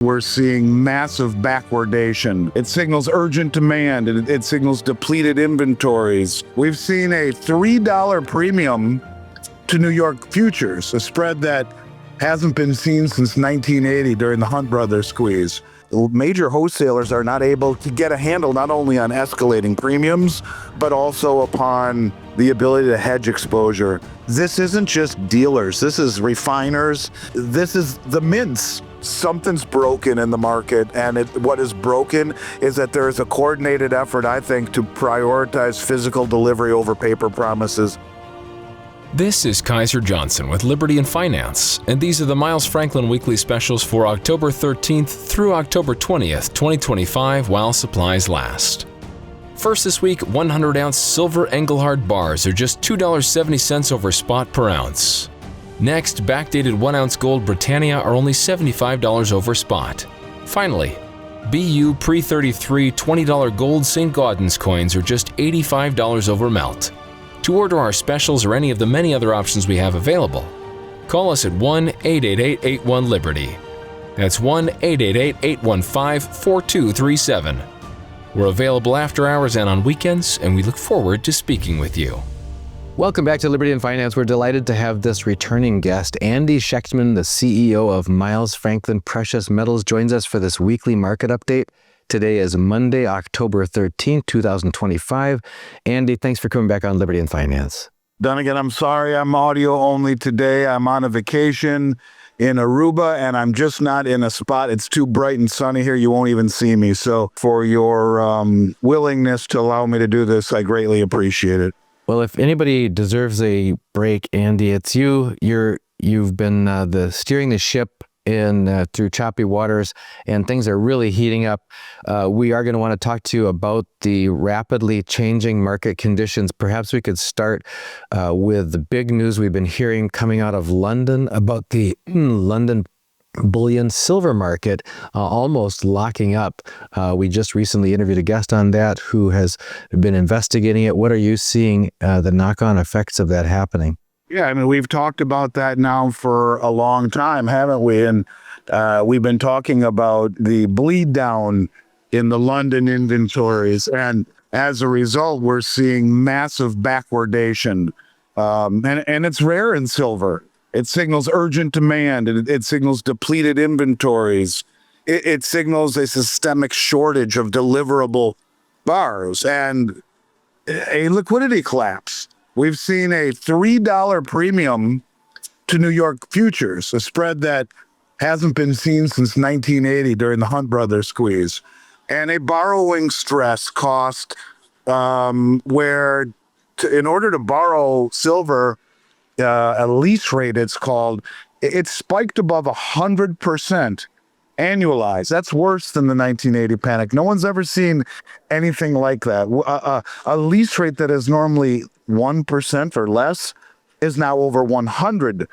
We're seeing massive backwardation. It signals urgent demand, and it signals depleted inventories. We've seen a $3 premium to New York futures, a spread that hasn't been seen since 1980 during the Hunt Brothers squeeze. Major wholesalers are not able to get a handle not only on escalating premiums, but also upon the ability to hedge exposure. This isn't just dealers, this is refiners, this is the mints. Something's broken in the market, and what is broken is that there is a coordinated effort, I think, to prioritize physical delivery over paper promises. This is Kaiser Johnson with Liberty and Finance, and these are the Miles Franklin weekly specials for October 13th through October 20th, 2025, while supplies last. First this week, 100-ounce silver Engelhard bars are just $2.70 over spot per ounce. Next, backdated 1-ounce gold Britannia are only $75 over spot. Finally, BU pre-33 $20 gold St. Gaudens coins are just $85 over melt. To order our specials or any of the many other options we have available, call us at 1-888-81-LIBERTY. That's 1-888-815-4237. We're available after hours and on weekends, and we look forward to speaking with you. Welcome back to Liberty and Finance. We're delighted to have this returning guest. Andy Schectman, the CEO of Miles Franklin Precious Metals, joins us for this weekly market update. Today is Monday, October 13th, 2025. Andy, thanks for coming back on Liberty and Finance. Dunnigan, I'm sorry I'm audio only today. I'm on a vacation in Aruba, and I'm just not in a spot. It's too bright and sunny here. You won't even see me. So for your willingness to allow me to do this, I greatly appreciate it. Well, if anybody deserves a break, Andy, it's you. You've been steering the ship in through choppy waters, and things are really heating up. We are going to want to talk to you about the rapidly changing market conditions. Perhaps we could start with the big news we've been hearing coming out of London about the London bullion silver market almost locking up. We just recently interviewed a guest on that who has been investigating it. What are you seeing the knock-on effects of that happening? Yeah, I mean, we've talked about that now for a long time, haven't we? And we've been talking about the bleed down in the London inventories. And as a result, we're seeing massive backwardation. And it's rare in silver. It signals urgent demand, and it signals depleted inventories. It signals a systemic shortage of deliverable bars and a liquidity collapse. We've seen a $3 premium to New York futures, a spread that hasn't been seen since 1980 during the Hunt Brothers squeeze, and a borrowing stress cost where in order to borrow silver, a lease rate, it's called, it spiked above 100% annualized. That's worse than the 1980 panic. No one's ever seen anything like that. A lease rate that is normally 1% or less is now over 100%.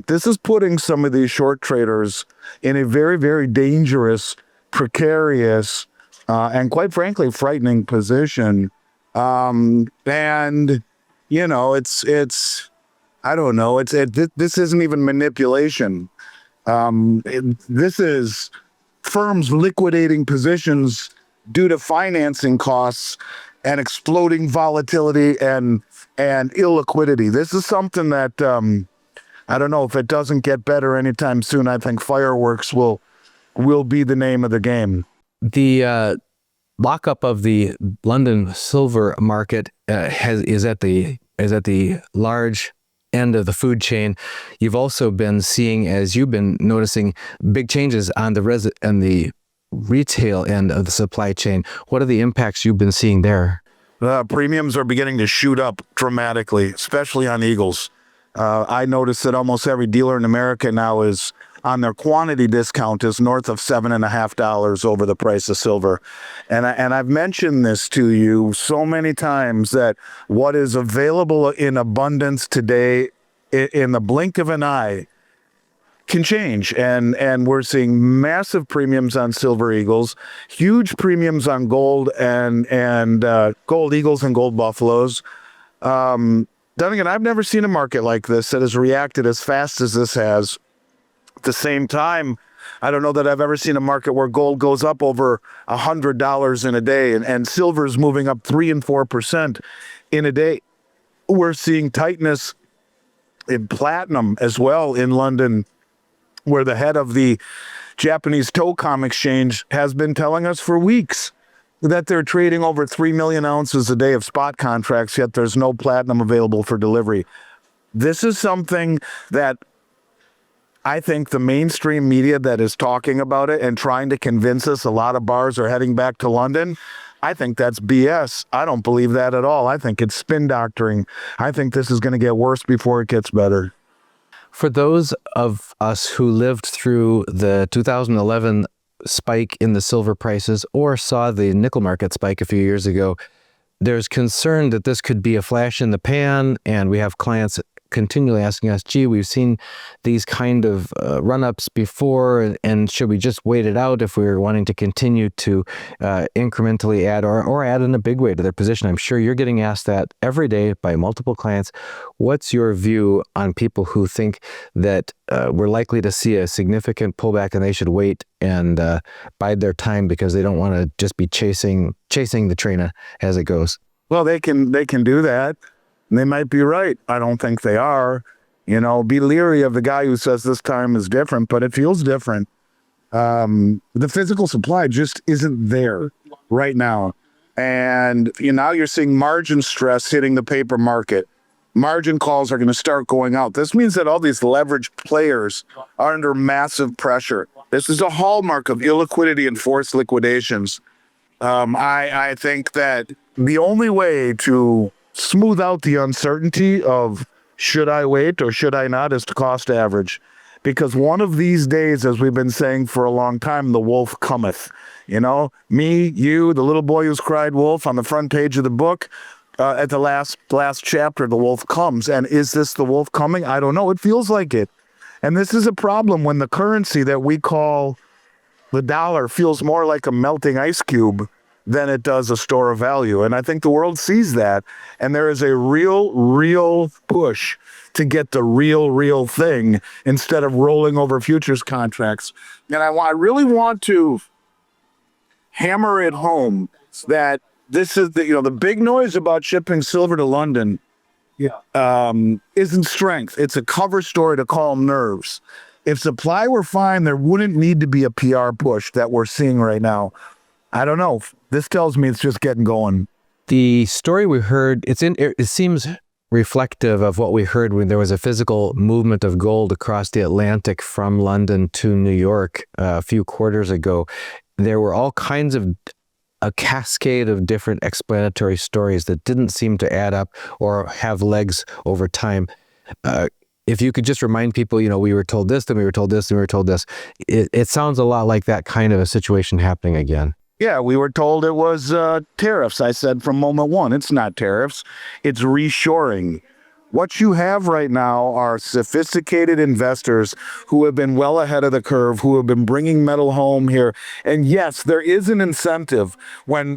This is putting some of these short traders in a very, very dangerous, precarious, and quite frankly, frightening position. And, you know, I don't know. This isn't even manipulation. This is firms liquidating positions due to financing costs and exploding volatility and illiquidity. This is something that I don't know if it doesn't get better anytime soon. I think fireworks will be the name of the game. The lockup of the London silver market is at the large end of the food chain. You've also been seeing, as you've been noticing, big changes on the retail end of the supply chain. What are the impacts you've been seeing there? Premiums are beginning to shoot up dramatically, especially on Eagles. I noticed that almost every dealer in America now is on their quantity discount is north of $7.50 over the price of silver. And I've mentioned this to you so many times that what is available in abundance today in the blink of an eye can change. And we're seeing massive premiums on silver eagles, huge premiums on gold and gold eagles and gold buffaloes. Dunnigan, I've never seen a market like this that has reacted as fast as this has. At the same time, I don't know that I've ever seen a market where gold goes up over $100 in a day, and silver's moving up 3 and 4% in a day. We're seeing tightness in platinum as well in London, where the head of the Japanese token exchange has been telling us for weeks that they're trading over 3 million ounces a day of spot contracts, yet there's no platinum available for delivery. This is something that I think the mainstream media that is talking about it and trying to convince us a lot of bars are heading back to London, I think that's BS. I don't believe that at all. I think it's spin doctoring. I think this is going to get worse before it gets better. For those of us who lived through the 2011 spike in the silver prices or saw the nickel market spike a few years ago, there's concern that this could be a flash in the pan, and we have clients continually asking us, gee, we've seen these kind of run-ups before, and should we just wait it out if we're wanting to continue to incrementally add or add in a big way to their position? I'm sure you're getting asked that every day by multiple clients. What's your view on people who think that we're likely to see a significant pullback and they should wait and bide their time because they don't want to just be chasing the train as it goes? Well, they can do that. They might be right. I don't think they are. Be leery of the guy who says this time is different, but it feels different. The physical supply just isn't there right now. And now you're seeing margin stress hitting the paper market. Margin calls are going to start going out. This means that all these leveraged players are under massive pressure. This is a hallmark of illiquidity and forced liquidations. I think that the only way to smooth out the uncertainty of should I wait or should I not is to cost average. Because one of these days, as we've been saying for a long time, the wolf cometh. Me, you, the little boy who's cried wolf on the front page of the book, at the last chapter, the wolf comes. And is this the wolf coming? I don't know. It feels like it. And this is a problem when the currency that we call the dollar feels more like a melting ice cube than it does a store of value. And I think the world sees that. And there is a real push to get the real thing instead of rolling over futures contracts. And I really want to hammer it home that this is the big noise about shipping silver to London isn't strength. It's a cover story to calm nerves. If supply were fine, there wouldn't need to be a PR push that we're seeing right now. I don't know. This tells me it's just getting going. The story we heard, it seems reflective of what we heard when there was a physical movement of gold across the Atlantic from London to New York a few quarters ago. There were all kinds of a cascade of different explanatory stories that didn't seem to add up or have legs over time. If you could just remind people, we were told this, then we were told this, and we were told this. It sounds a lot like that kind of a situation happening again. Yeah, we were told it was tariffs. I said from moment one, it's not tariffs. It's reshoring. What you have right now are sophisticated investors who have been well ahead of the curve, who have been bringing metal home here. And yes, there is an incentive when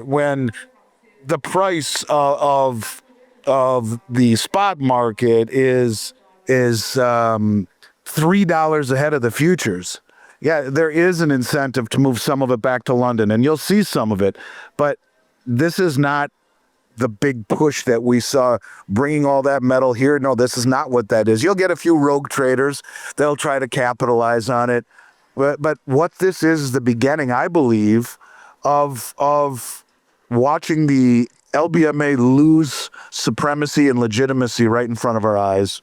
the price of the spot market is $3 ahead of the futures. Yeah, there is an incentive to move some of it back to London, and you'll see some of it. But this is not the big push that we saw bringing all that metal here. No, this is not what that is. You'll get a few rogue traders. They'll try to capitalize on it. But what this is the beginning, I believe, of watching the LBMA lose supremacy and legitimacy right in front of our eyes.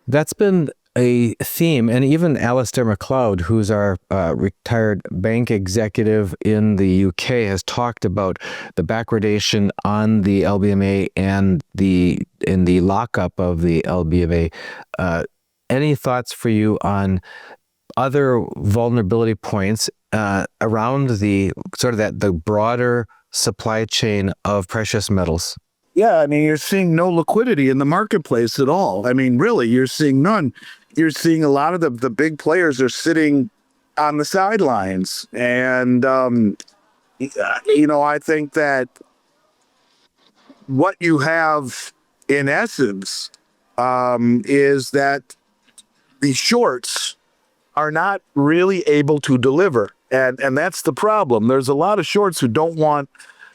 That's been a theme, and even Alistair MacLeod, who's our retired bank executive in the UK, has talked about the backwardation on the LBMA and in the lockup of the LBMA. Any thoughts for you on other vulnerability points around the broader supply chain of precious metals? Yeah, I mean, you're seeing no liquidity in the marketplace at all. I mean, really, you're seeing none. You're seeing a lot of the big players are sitting on the sidelines. And, I think that what you have in essence is that the shorts are not really able to deliver. And that's the problem. There's a lot of shorts who don't want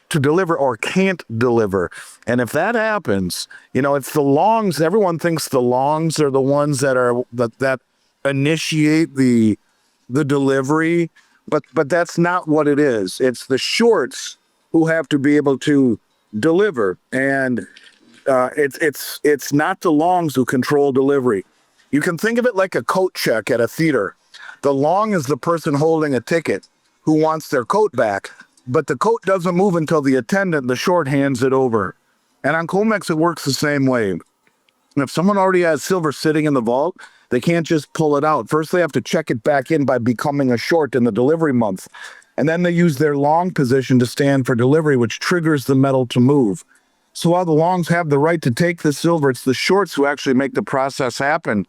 to deliver or can't deliver. And if that happens, it's the longs. Everyone thinks the longs are the ones that initiate the delivery, but that's not what it is. It's the shorts who have to be able to deliver, and it's not the longs who control delivery. You can think of it like a coat check at a theater. The long is the person holding a ticket who wants their coat back, but the coat doesn't move until the attendant, the short, hands it over. And on COMEX, it works the same way. If someone already has silver sitting in the vault, they can't just pull it out. First, they have to check it back in by becoming a short in the delivery month. And then they use their long position to stand for delivery, which triggers the metal to move. So while the longs have the right to take the silver, it's the shorts who actually make the process happen.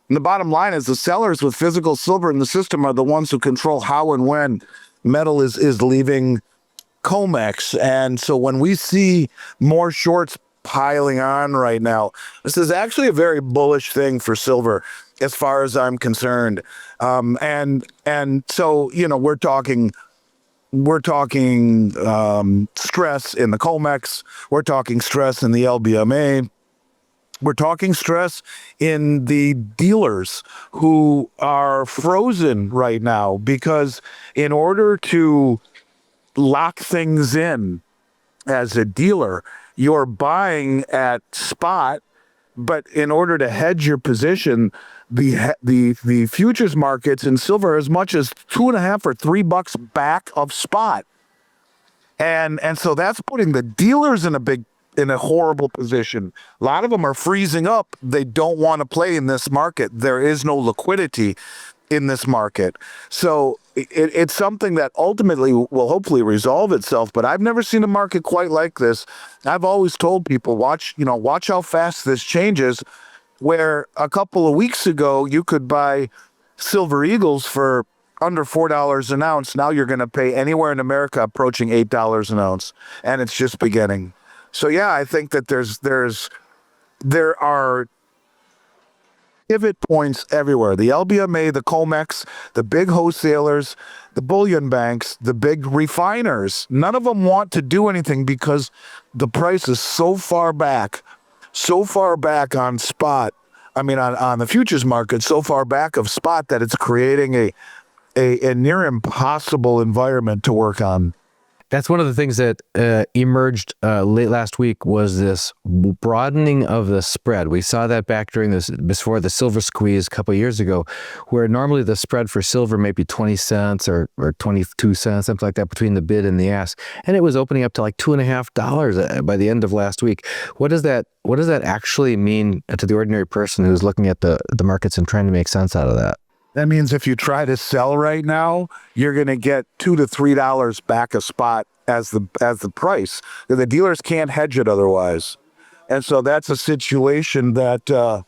And the bottom line is the sellers with physical silver in the system are the ones who control how and when metal is leaving COMEX. And so when we see more shorts piling on right now, this is actually a very bullish thing for silver as far as I'm concerned. And so, we're talking stress in the COMEX. We're talking stress in the LBMA. We're talking stress in the dealers who are frozen right now because in order to lock things in as a dealer, you're buying at spot, but in order to hedge your position, the futures markets in silver are as much as $2.5 or $3 back of spot. And so that's putting the dealers in a horrible position. A lot of them are freezing up. They don't want to play in this market. There is no liquidity in this market. So it's something that ultimately will hopefully resolve itself, but I've never seen a market quite like this. I've always told people, watch how fast this changes, where a couple of weeks ago you could buy silver eagles for under $4 an ounce. Now you're going to pay anywhere in America approaching $8 an ounce, and it's just beginning. So yeah, I think that there are pivot points everywhere. The LBMA, the COMEX, the big wholesalers, the bullion banks, the big refiners, none of them want to do anything because the price is so far back on spot. I mean, on the futures market, so far back of spot that it's creating a near impossible environment to work on. That's one of the things that emerged late last week was this broadening of the spread. We saw that back before the silver squeeze a couple of years ago, where normally the spread for silver may be 20 cents or 22 cents, something like that, between the bid and the ask. And it was opening up to like $2.50 by the end of last week. What does that actually mean to the ordinary person who's looking at the markets and trying to make sense out of that? That means if you try to sell right now, you're going to get $2 to $3 back a spot as the price. The dealers can't hedge it otherwise, and so that's a situation that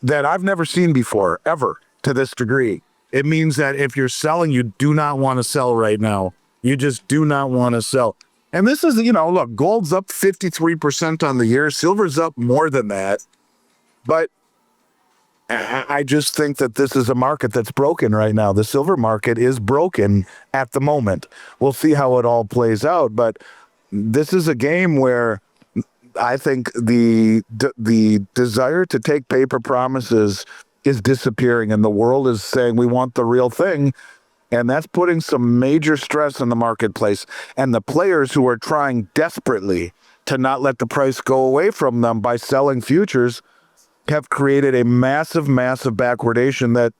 I've never seen before, ever, to this degree. It means that if you're selling, you do not want to sell right now. You just do not want to sell. And this is, look, gold's up 53% on the year. Silver's up more than that, but I just think that this is a market that's broken right now. The silver market is broken at the moment. We'll see how it all plays out, but this is a game where I think the desire to take paper promises is disappearing, and the world is saying we want the real thing, and that's putting some major stress on the marketplace. And the players who are trying desperately to not let the price go away from them by selling futures have created a massive backwardation that,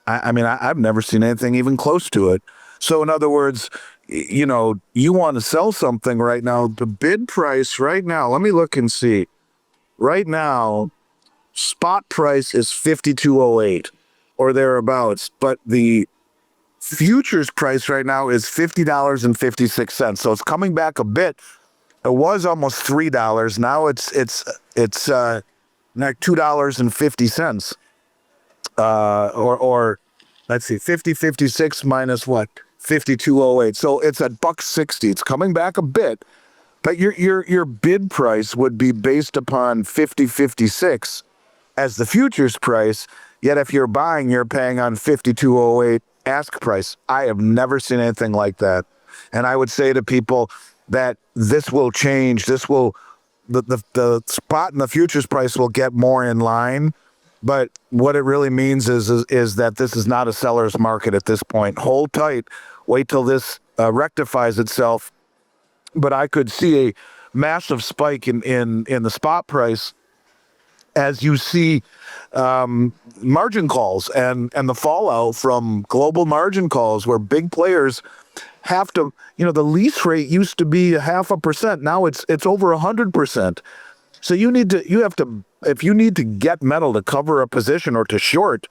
I've never seen anything even close to it. So in other words, you want to sell something right now, the bid price right now, let me look and see. Right now, spot price is 52.08 or thereabouts, but the futures price right now is $50.56. So it's coming back a bit. It was almost $3. Now it's like $2.50, or let's see, 50.56 minus what? 52.08. So it's at $1.60. It's coming back a bit, but your bid price would be based upon 50.56 as the futures price. Yet if you're buying, you're paying on 5208 ask price. I have never seen anything like that. And I would say to people that this will change. This will, the spot and the futures price will get more in line. But what it really means is that this is not a seller's market at this point. Hold tight. Wait till this rectifies itself. But I could see a massive spike in the spot price as you see margin calls and the fallout from global margin calls where big players have to, the lease rate used to be 0.5%. Now it's over 100%. So if you need to get metal to cover a position or to short,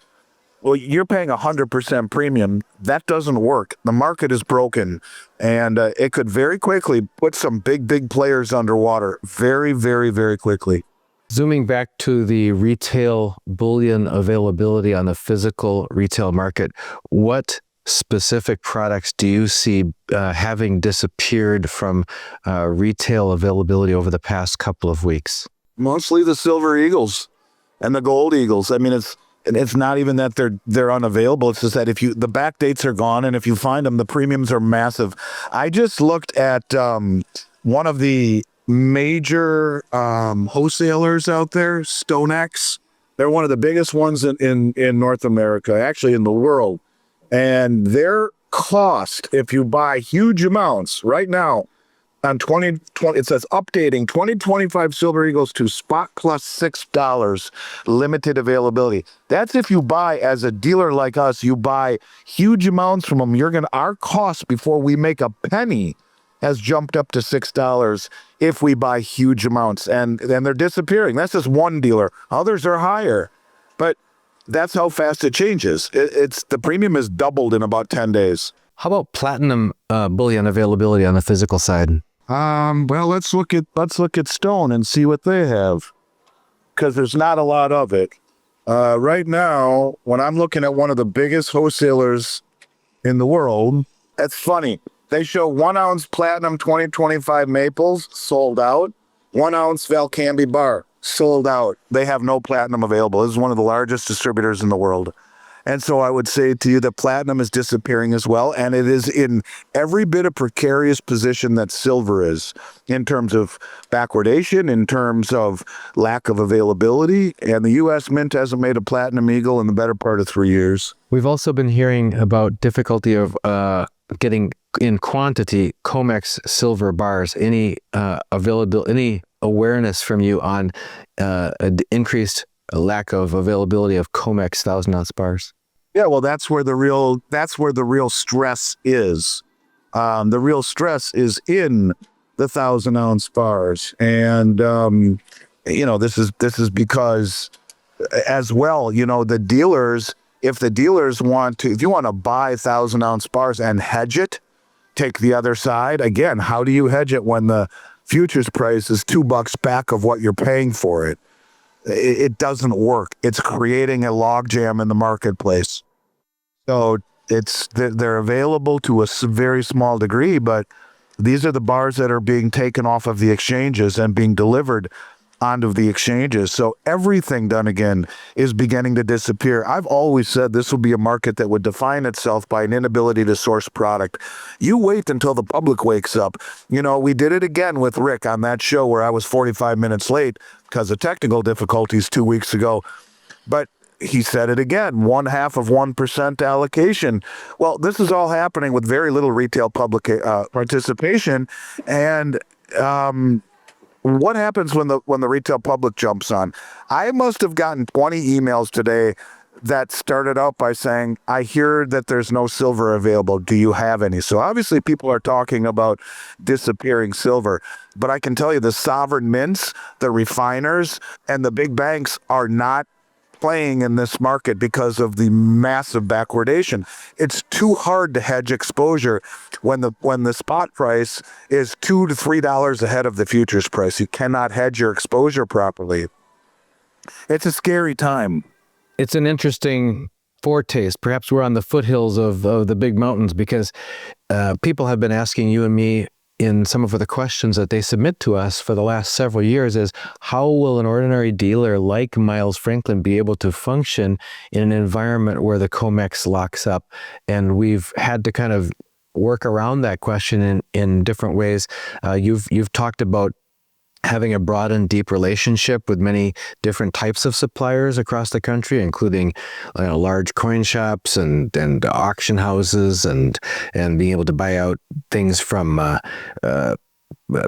well, you're paying 100% premium. That doesn't work. The market is broken, and it could very quickly put some big players underwater very, very, very quickly. Zooming back to the retail bullion availability on the physical retail market, what specific products do you see having disappeared from retail availability over the past couple of weeks? Mostly the silver eagles and the gold eagles. I mean, it's not even that they're unavailable. It's just that the back dates are gone, and if you find them, the premiums are massive. I just looked at one of the major wholesalers out there, StoneX. They're one of the biggest ones in North America, actually in the world. And their cost, if you buy huge amounts right now, on 2020, it says updating 2025 Silver Eagles to spot plus $6, limited availability. That's if you buy as a dealer like us, you buy huge amounts from them. Our cost before we make a penny has jumped up to $6 if we buy huge amounts, and then they're disappearing. That's just one dealer. Others are higher, but that's how fast it changes. The premium is doubled in about 10 days. How about platinum bullion availability on the physical side? Well, let's look at Stone and see what they have, because there's not a lot of it. Right now, when I'm looking at one of the biggest wholesalers in the world, that's funny. They show 1 ounce platinum 2025 maples sold out, 1 ounce Valcambi bar sold out. They have no platinum available. This is one of the largest distributors in the world. And so I would say to you that platinum is disappearing as well, and it is in every bit of precarious position that silver is, in terms of backwardation, in terms of lack of availability, and the U.S. Mint hasn't made a platinum eagle in the better part of 3 years. We've also been hearing about difficulty of getting in quantity COMEX silver bars. Any availability, any awareness from you on increased lack of availability of COMEX 1,000-ounce bars? Yeah, well, that's where the real stress is. The real stress is in the 1,000-ounce bars, and this is because, as well, the dealers. If the dealers if you want to buy 1,000-ounce bars and hedge it, take the other side. Again, how do you hedge it when the futures price is $2 back of what you're paying for it? It doesn't work. It's creating a logjam in the marketplace. So they're available to a very small degree, but these are the bars that are being taken off of the exchanges and being delivered onto the exchanges. So everything done again is beginning to disappear. I've always said this will be a market that would define itself by an inability to source product. You wait until the public wakes up. We did it again with Rick on that show where I was 45 minutes late because of technical difficulties 2 weeks ago. But he said it again, 0.5% allocation. Well, this is all happening with very little retail public participation. And what happens when the retail public jumps on? I must have gotten 20 emails today that started out by saying, I hear that there's no silver available. Do you have any? So obviously people are talking about disappearing silver. But I can tell you the sovereign mints, the refiners, and the big banks are not playing in this market because of the massive backwardation. It's too hard to hedge exposure when the spot price is $2 to $3 ahead of the futures price. You cannot hedge your exposure properly. It's a scary time. It's an interesting foretaste. Perhaps we're on the foothills of the big mountains, because people have been asking you and me in some of the questions that they submit to us for the last several years is, how will an ordinary dealer like Miles Franklin be able to function in an environment where the COMEX locks up? And we've had to kind of work around that question in different ways. You've talked about having a broad and deep relationship with many different types of suppliers across the country, including large coin shops and auction houses, and being able to buy out things from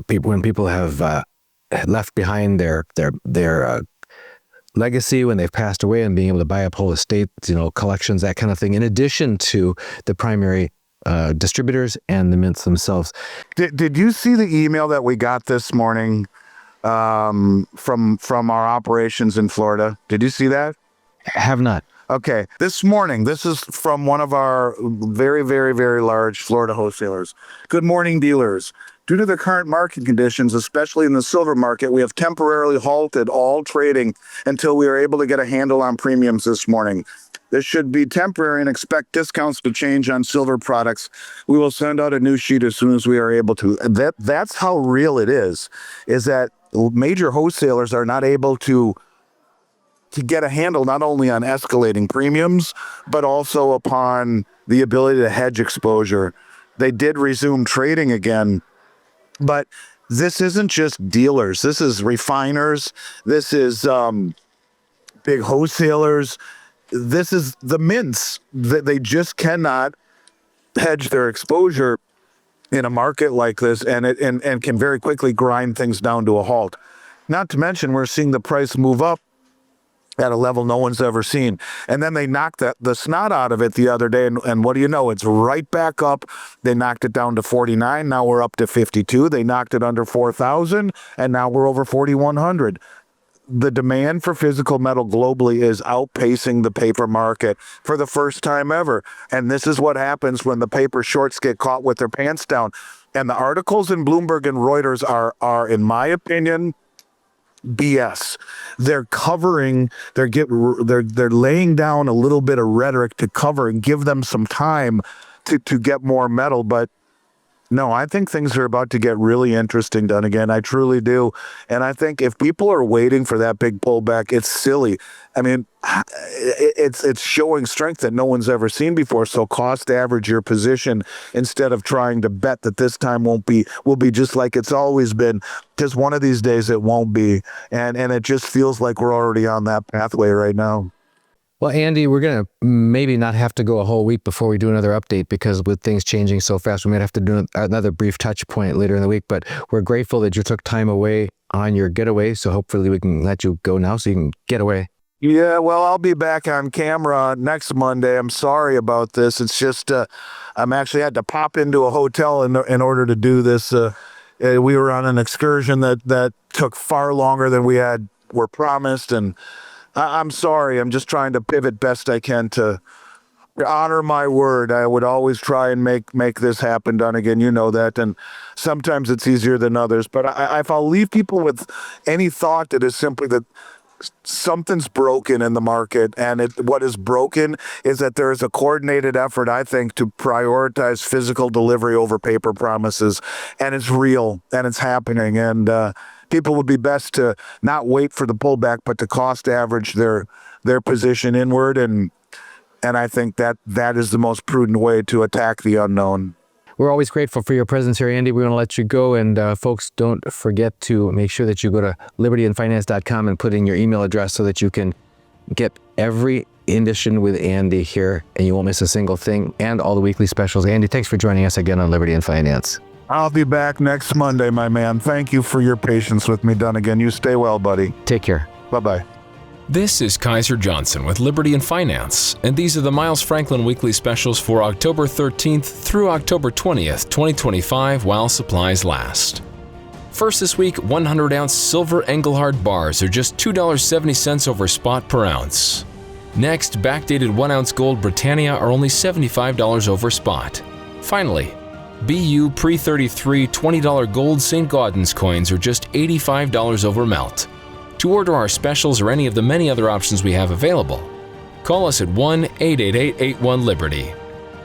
people when people have left behind their legacy when they've passed away, and being able to buy up whole estates, collections, that kind of thing, in addition to the primary distributors and the mints themselves. Did you see the email that we got this morning from our operations in Florida? Did you see that? Have not. Okay. This morning, this is from one of our very, very, very large Florida wholesalers. Good morning, dealers. Due to the current market conditions, especially in the silver market, we have temporarily halted all trading until we are able to get a handle on premiums this morning. This should be temporary and expect discounts to change on silver products. We will send out a new sheet as soon as we are able to. That's how real it is that major wholesalers are not able to get a handle not only on escalating premiums, but also upon the ability to hedge exposure. They did resume trading again, but this isn't just dealers. This is refiners. This is big wholesalers. This is the mints that they just cannot hedge their exposure in a market like this, and can very quickly grind things down to a halt. Not to mention, we're seeing the price move up at a level no one's ever seen. And then they knocked the snot out of it the other day, and what do you know? It's right back up. They knocked it down to 49. Now we're up to 52. They knocked it under 4,000, and now we're over 4,100. The demand for physical metal globally is outpacing the paper market for the first time ever. And this is what happens when the paper shorts get caught with their pants down. And the articles in Bloomberg and Reuters are, in my opinion, BS. They're covering, they're laying down a little bit of rhetoric to cover and give them some time to get more metal. But no, I think things are about to get really interesting, done again. I truly do. And I think if people are waiting for that big pullback, it's silly. I mean, it's showing strength that no one's ever seen before. So cost average your position instead of trying to bet that this time will be just like it's always been, because one of these days it won't be. And it just feels like we're already on that pathway right now. Well, Andy, we're going to maybe not have to go a whole week before we do another update, because with things changing so fast, we might have to do another brief touch point later in the week. But we're grateful that you took time away on your getaway. So hopefully we can let you go now so you can get away. Yeah, well, I'll be back on camera next Monday. I'm sorry about this. It's just I'm actually had to pop into a hotel in order to do this. We were on an excursion that took far longer than were promised, and I'm sorry. I'm just trying to pivot best I can to honor my word. I would always try and make this happen, done again. You know that. And sometimes it's easier than others. But if I'll leave people with any thought, that is simply that something's broken in the market. And what is broken is that there is a coordinated effort, I think, to prioritize physical delivery over paper promises. And it's real, and it's happening. And people would be best to not wait for the pullback, but to cost average their position inward. And I think that is the most prudent way to attack the unknown. We're always grateful for your presence here, Andy. We want to let you go. And folks, don't forget to make sure that you go to libertyandfinance.com and put in your email address so that you can get every edition with Andy here, and you won't miss a single thing, and all the weekly specials. Andy, thanks for joining us again on Liberty and Finance. I'll be back next Monday, my man. Thank you for your patience with me, Dunnigan. You stay well, buddy. Take care. Bye-bye. This is Kaiser Johnson with Liberty and Finance, and these are the Miles Franklin weekly specials for October 13th through October 20th, 2025, while supplies last. First this week, 100-ounce silver Engelhard bars are just $2.70 over spot per ounce. Next, backdated 1-ounce gold Britannia are only $75 over spot. Finally, BU pre-33 $20 gold St. Gaudens coins are just $85 over melt. To order our specials or any of the many other options we have available, call us at 1-888-81-LIBERTY.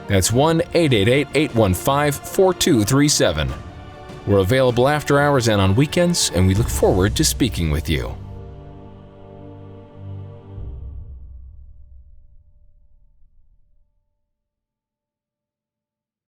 That's 1-888-815-4237. We're available after hours and on weekends, and we look forward to speaking with you.